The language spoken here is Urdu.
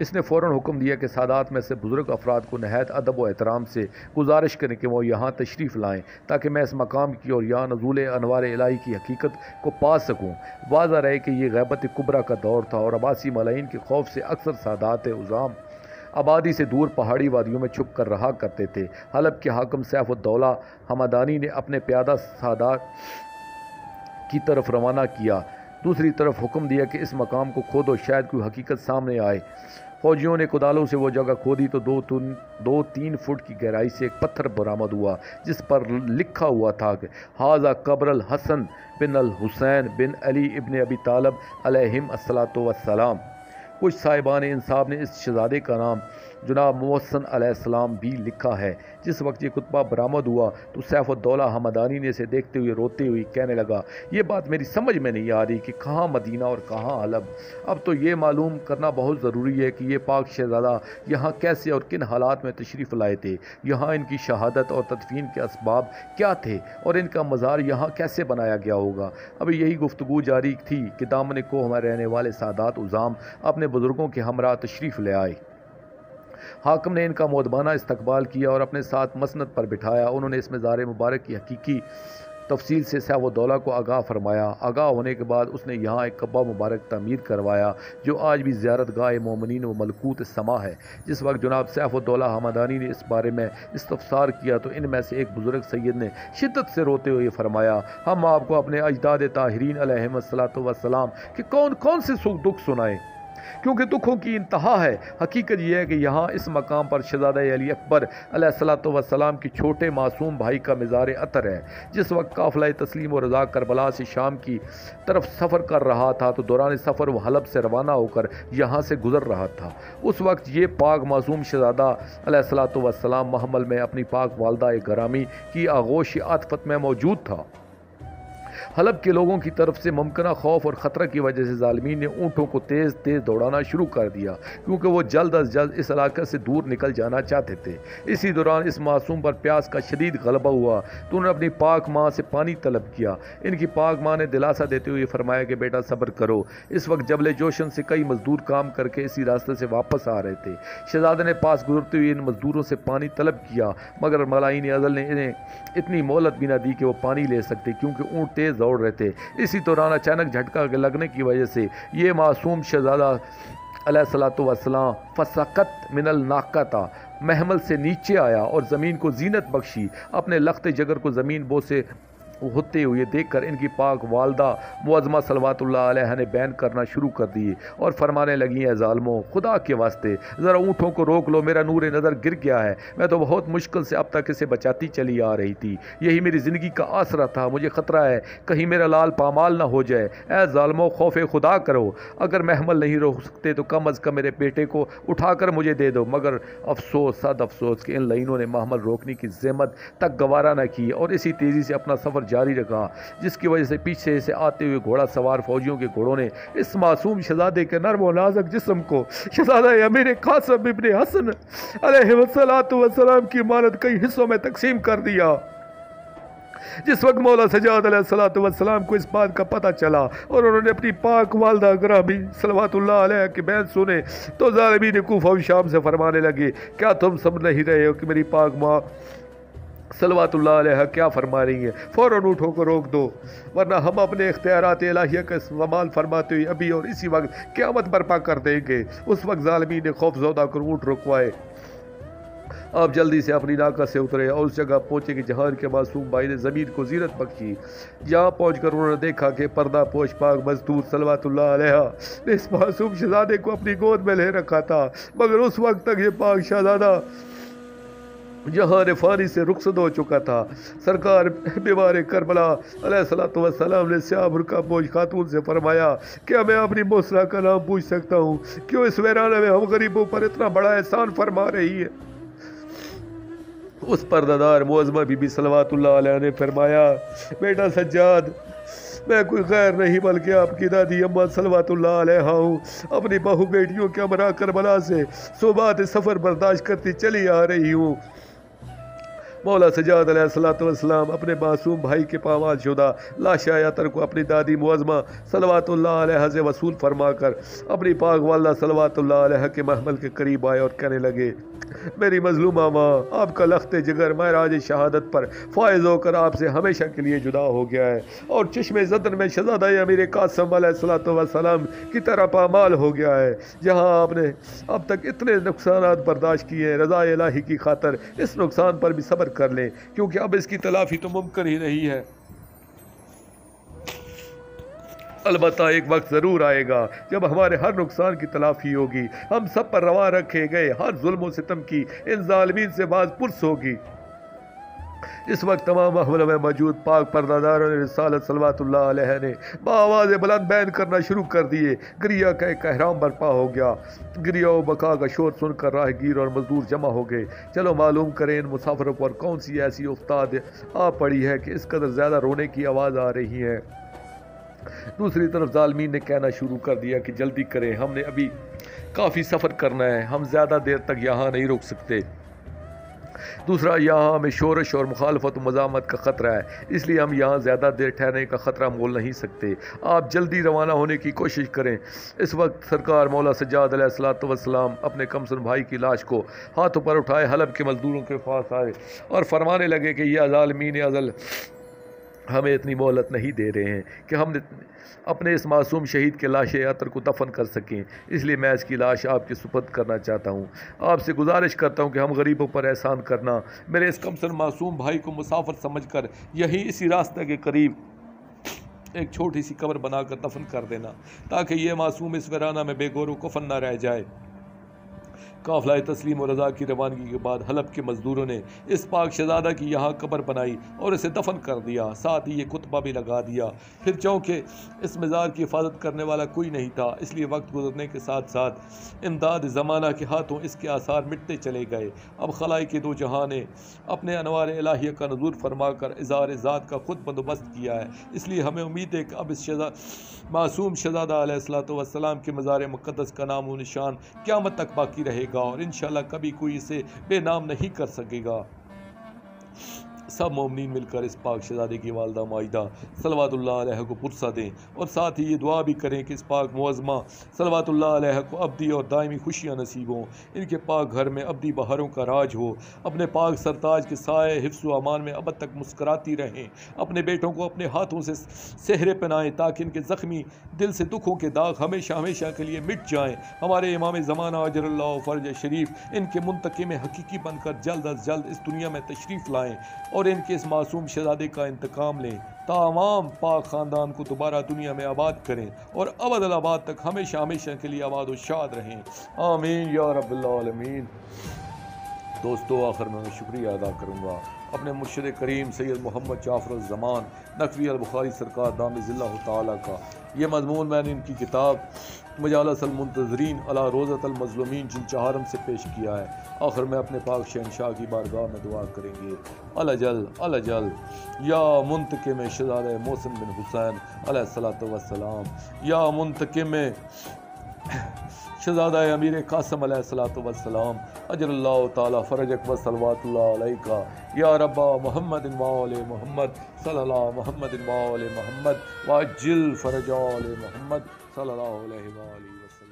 اس نے فوراً حکم دیا کہ سادات میں سے بزرگ افراد کو نہایت ادب و احترام سے گزارش کریں کہ وہ یہاں تشریف لائیں تاکہ میں اس مقام کی اور یہاں نزول انوار الہی کی حقیقت کو پا سکوں۔ واضح رہے کہ یہ غیبت کبریٰ کا دور تھا اور عباسی ملاعین کے خوف سے اکثر سادات عظام آبادی سے دور پہاڑی وادیوں میں چھپ کر رہا کرتے تھے۔ حلب کے حاکم سیف الدولہ حمدانی نے اپنے پیادہ سادات کی طرف روانہ کیا، دوسری طرف حکم دیا کہ اس مقام کو کھودو، شاید کوئی حقیقت سامنے آئے۔ فوجیوں نے کدالوں سے وہ جگہ کھودی تو 2-3 فٹ کی گہرائی سے ایک پتھر برآمد ہوا جس پر لکھا ہوا تھا کہ ھذا قبر الحسن بن الحسین بن علی ابن ابی طالب علیہم الصلاۃ والسلام۔ کچھ صاحبان انصاف نے اس شہزادے کا نام جناب محسن علیہ السلام بھی لکھا ہے۔ جس وقت یہ کتبہ برآمد ہوا تو سیف الدولہ حمدانی نے اسے دیکھتے ہوئے روتے ہوئے کہنے لگا، یہ بات میری سمجھ میں نہیں آ رہی کہ کہاں مدینہ اور کہاں حلب۔ اب تو یہ معلوم کرنا بہت ضروری ہے کہ یہ پاک شہزادہ یہاں کیسے اور کن حالات میں تشریف لائے تھے، یہاں ان کی شہادت اور تدفین کے اسباب کیا تھے اور ان کا مزار یہاں کیسے بنایا گیا ہوگا۔ ابھی یہی گفتگو جاری تھی کہ دامن کوہ میں رہنے والے سادات عظام اپنے بزرگوں کے ہمراہ تشریف لے آئے۔ حاکم نے ان کا مؤدبانہ استقبال کیا اور اپنے ساتھ مسند پر بٹھایا۔ انہوں نے اس مزار مبارک کی حقیقی تفصیل سے سیف الدولہ کو آگاہ فرمایا۔ آگاہ ہونے کے بعد اس نے یہاں ایک قبہ مبارک تعمیر کروایا جو آج بھی زیارت گاہ مومنین و ملکوت السما ہے۔ جس وقت جناب سیف الدولہ حمدانی نے اس بارے میں استفسار کیا تو ان میں سے ایک بزرگ سید نے شدت سے روتے ہوئے فرمایا، ہم آپ کو اپنے اجداد طاہرین علیہم الصلاۃ والسلام کہ کون کون سے دکھ سنائیں، کیونکہ دکھوں کی انتہا ہے۔ حقیقت یہ ہے کہ یہاں اس مقام پر شہزادہ علی اکبر علیہ الصلاۃ والسلام کی چھوٹے معصوم بھائی کا مزار عطر ہے۔ جس وقت قافلہ تسلیم و رضا کربلا سے شام کی طرف سفر کر رہا تھا تو دوران سفر وہ حلب سے روانہ ہو کر یہاں سے گزر رہا تھا۔ اس وقت یہ پاک معصوم شہزادہ علیہ الصلاۃ والسلام محمل میں اپنی پاک والدہ گرامی کی آغوش عاطفت میں موجود تھا۔ حلب کے لوگوں کی طرف سے ممکنہ خوف اور خطرہ کی وجہ سے ظالمین نے اونٹوں کو تیز تیز دوڑانا شروع کر دیا کیونکہ وہ جلد از جلد اس علاقے سے دور نکل جانا چاہتے تھے۔ اسی دوران اس معصوم پر پیاس کا شدید غلبہ ہوا تو انہوں نے اپنی پاک ماں سے پانی طلب کیا۔ ان کی پاک ماں نے دلاسا دیتے ہوئے فرمایا کہ بیٹا صبر کرو۔ اس وقت جبل جوشن سے کئی مزدور کام کر کے اسی راستے سے واپس آ رہے تھے۔ شہزادے نے پاس گزرتے ہوئے ان مزدوروں سے پانی طلب کیا مگر ملاعین ازل نے انہیں اتنی مہلت بھی نہ دی کہ وہ پانی لے سکتے کیونکہ اونٹ تیز دوڑ رہے تھے۔ اسی دوران اچانک جھٹکا لگنے کی وجہ سے یہ معصوم شہزادہ علیہ الصلاۃ والسلام فسقط من الناقہ محمل سے نیچے آیا اور زمین کو زینت بخشی۔ اپنے لخت جگر کو زمین بوسے ہوتے ہوئے دیکھ کر ان کی پاک والدہ معظمہ صلوات اللہ علیہ نے بیان کرنا شروع کر دیے اور فرمانے لگی، اے ظالموں، خدا کے واسطے ذرا اونٹوں کو روک لو، میرا نور نظر گر گیا ہے، میں تو بہت مشکل سے اب تک اسے بچاتی چلی آ رہی تھی، یہی میری زندگی کا آسرا تھا، مجھے خطرہ ہے کہیں میرا لال پامال نہ ہو جائے۔ اے ظالموں، خوف خدا کرو، اگر محمل نہیں روک سکتے تو کم از کم میرے بیٹے کو اٹھا کر مجھے دے دو۔ مگر افسوس، صد افسوس کہ ان لعینوں نے محمل روکنے کی زحمت تک گوارا نہ کی اور اسی تیزی سے اپنا سفر جاری رکھا، جس کی وجہ سے پیچھے سے آتے ہوئے گھوڑا سوار فوجیوں کے گھوڑوں نے اس معصوم شہزادے کے نرم و نازک جسم کو شہزادہ امیر قاسم ابن حسن علیہ السلام کی امانت کئی حصوں میں تقسیم کر دیا۔ جس وقت مولا سجاد علیہ السلام کو اس بات کا پتہ چلا اور انہوں نے اپنی پاک والدہ گرامی صلوات اللہ علیہ کے بیان سنے تو ظالمین کوفہ و شام سے فرمانے لگے، کیا تم سمجھ نہیں رہے ہو کہ میری پاک ماں صلوات اللہ علیہ کیا فرما رہی ہیں؟ فوراً اونٹوں کو روک دو ورنہ ہم اپنے اختیارات الہیہ کا استعمال فرماتے ہوئے ابھی اور اسی وقت قیامت برپا کر دیں گے۔ اس وقت ظالمین نے خوف زدہ کر اونٹ رکوائے۔ آپ جلدی سے اپنی ناکہ سے اترے اور اس جگہ پہنچے کہ جہاں کے معصوم بھائی نے زمین کو زینت بخشی۔ جہاں پہنچ کر انہوں نے دیکھا کہ پردہ پوش پاک مزدور صلوات اللہ علیہ نے اس معصوم شہزادے کو اپنی گود میں لے رکھا تھا، مگر اس وقت تک یہ پاک شہزادہ جہان فانی سے رخصت ہو چکا تھا۔ سرکار بیمار کربلا علیہ الصلوۃ والسلام نے سیاہ برقع پوش خاتون سے فرمایا، کیا میں اپنی موسرا کا نام پوچھ سکتا ہوں؟ کیوں اس ویرانہ میں ہم غریبوں پر اتنا بڑا احسان فرما رہی ہے؟ اس پردہ معظمہ بی بی صلوات اللہ علیہ نے فرمایا، بیٹا سجاد، میں کوئی غیر نہیں بلکہ آپ کی دادی اماں صلوات اللہ علیہ ہوں۔ اپنی بہو بیٹیوں کے ہمراہ کربلا سے صوبات سفر برداشت کرتی چلی آ رہی ہوں۔ مولا سجاد علیہ الصلوۃ والسلام اپنے معصوم بھائی کے پامال شدہ لاشِ عطر کو اپنی دادی معظمہ صلوات اللہ علیہ سے وصول فرما کر اپنی پاک والدہ صلوات اللہ علیہ کے محمل کے قریب آئے اور کہنے لگے، میری مظلومہ ماں، آپ کا لخت جگر معراج شہادت پر فائز ہو کر آپ سے ہمیشہ کے لیے جدا ہو گیا ہے اور چشم زدن میں شہزادہ امیر قاسم علیہ الصلوۃ والسلام کی طرح پامال ہو گیا ہے۔ جہاں آپ نے اب تک اتنے نقصانات برداشت کیے ہیں، رضا الہی کی خاطر اس نقصان پر بھی صبر کر لیں، کیونکہ اب اس کی تلافی تو ممکن ہی نہیں ہے۔ البتہ ایک وقت ضرور آئے گا جب ہمارے ہر نقصان کی تلافی ہوگی، ہم سب پر روا رکھے گئے ہر ظلم و ستم کی ان ظالمین سے باز پرس ہوگی۔ اس وقت تمام محفل میں موجود پاک پرداداروں نے رسالت صلوات اللہ علیہ نے بآواز بلند بیان کرنا شروع کر دیے۔ گریا کا ایک احرام برپا ہو گیا۔ گریا و بکا کا شور سن کر راہ گیر اور مزدور جمع ہو گئے۔ چلو معلوم کریں ان مسافروں پر کون سی ایسی افتاد آ پڑی ہے کہ اس قدر زیادہ رونے کی آواز آ رہی ہے۔ دوسری طرف ظالمین نے کہنا شروع کر دیا کہ جلدی کریں، ہم نے ابھی کافی سفر کرنا ہے، ہم زیادہ دیر تک یہاں نہیں رک سکتے۔ دوسرا، یہاں ہمیں شورش اور مخالفت و مزاحمت کا خطرہ ہے، اس لیے ہم یہاں زیادہ دیر ٹھہرنے کا خطرہ مول نہیں سکتے۔ آپ جلدی روانہ ہونے کی کوشش کریں۔ اس وقت سرکار مولا سجاد علیہ الصلوۃ والسلام اپنے کمسن بھائی کی لاش کو ہاتھوں پر اٹھائے حلب کے مزدوروں کے پاس آئے اور فرمانے لگے کہ یہ ظالمین ازل ہمیں اتنی مہلت نہیں دے رہے ہیں کہ ہم اپنے اس معصوم شہید کے لاش عطر کو دفن کر سکیں، اس لیے میں اس کی لاش آپ کے سپرد کرنا چاہتا ہوں۔ آپ سے گزارش کرتا ہوں کہ ہم غریبوں پر احسان کرنا، میرے اس کمسن معصوم بھائی کو مسافر سمجھ کر یہی اسی راستہ کے قریب ایک چھوٹی سی قبر بنا کر دفن کر دینا، تاکہ یہ معصوم اس ویرانہ میں بے گور و کفن نہ رہ جائے۔ قافلہ تسلیم و رضا کی روانگی کے بعد حلب کے مزدوروں نے اس پاک شہزادہ کی یہاں قبر بنائی اور اسے دفن کر دیا، ساتھ ہی یہ خطبہ بھی لگا دیا۔ پھر چونکہ اس مزار کی حفاظت کرنے والا کوئی نہیں تھا، اس لیے وقت گزرنے کے ساتھ ساتھ امداد زمانہ کے ہاتھوں اس کے آثار مٹتے چلے گئے۔ اب خلائی کے دو جہاں نے اپنے انوار الہیہ کا نزول فرما کر اظہار ذات کا خود بندوبست کیا ہے، اس لیے ہمیں امید ہے کہ اب اس معصوم شہزادہ علیہ الصلوۃ والسلام کے مزار مقدس کا نام و نشان قیامت تک باقی رہے گا اور انشاءاللہ کبھی کوئی اسے بے نام نہیں کر سکے گا۔ سب مومنین مل کر اس پاک شہزادے کی والدہ معاہدہ صلوات اللہ علیہ کو پرسہ دیں اور ساتھ ہی یہ دعا بھی کریں کہ اس پاک معظمہ صلوات اللہ علیہ کو ابدی اور دائمی خوشیاں نصیب ہوں، ان کے پاک گھر میں ابدی بہاروں کا راج ہو، اپنے پاک سرتاج کے سائے حفظ و امان میں ابد تک مسکراتی رہیں، اپنے بیٹوں کو اپنے ہاتھوں سے سہرے پہنائیں تاکہ ان کے زخمی دل سے دکھوں کے داغ ہمیشہ ہمیشہ کے لیے مٹ جائیں۔ ہمارے امام زمانہ اجر اللہ فرج شریف ان کے منتقم حقیقی بن کر جلد از جلد اس دنیا میں تشریف لائیں اور ان کے اس معصوم شہزادے کا انتقام لیں، تمام پاک خاندان کو دوبارہ دنیا میں آباد کریں اور ابد الآباد تک ہمیشہ ہمیشہ کے لیے آباد و شاد رہیں، آمین یا رب العالمین۔ دوستو، آخر میں شکریہ ادا کروں گا اپنے مرشد کریم سید محمد جعفر الزمان نقوی البخاری سرکار دامِ ظلہ تعالیٰ کا۔ یہ مضمون میں نے ان کی کتاب مجالس المنتظرین علی روضۃ المظلومین جن چہارم سے پیش کیا ہے۔ آخر میں اپنے پاک شہنشاہ کی بارگاہ میں دعا کریں گے، الجل الجل یا منتقم شہزادہ محسن بن حسین علیہ الصلوۃ والسلام، یا منتقم شہزادہ امیر قاسم علیہ الصلوۃ والسلام، اجر اللہ تعالی فرجک و صلوات اللہ علیہ، یا رب محمد و آل محمد صلی اللہ محمد و آل محمد وعجل فرج آل محمد صلی اللہ علیہ وآلہ وسلم۔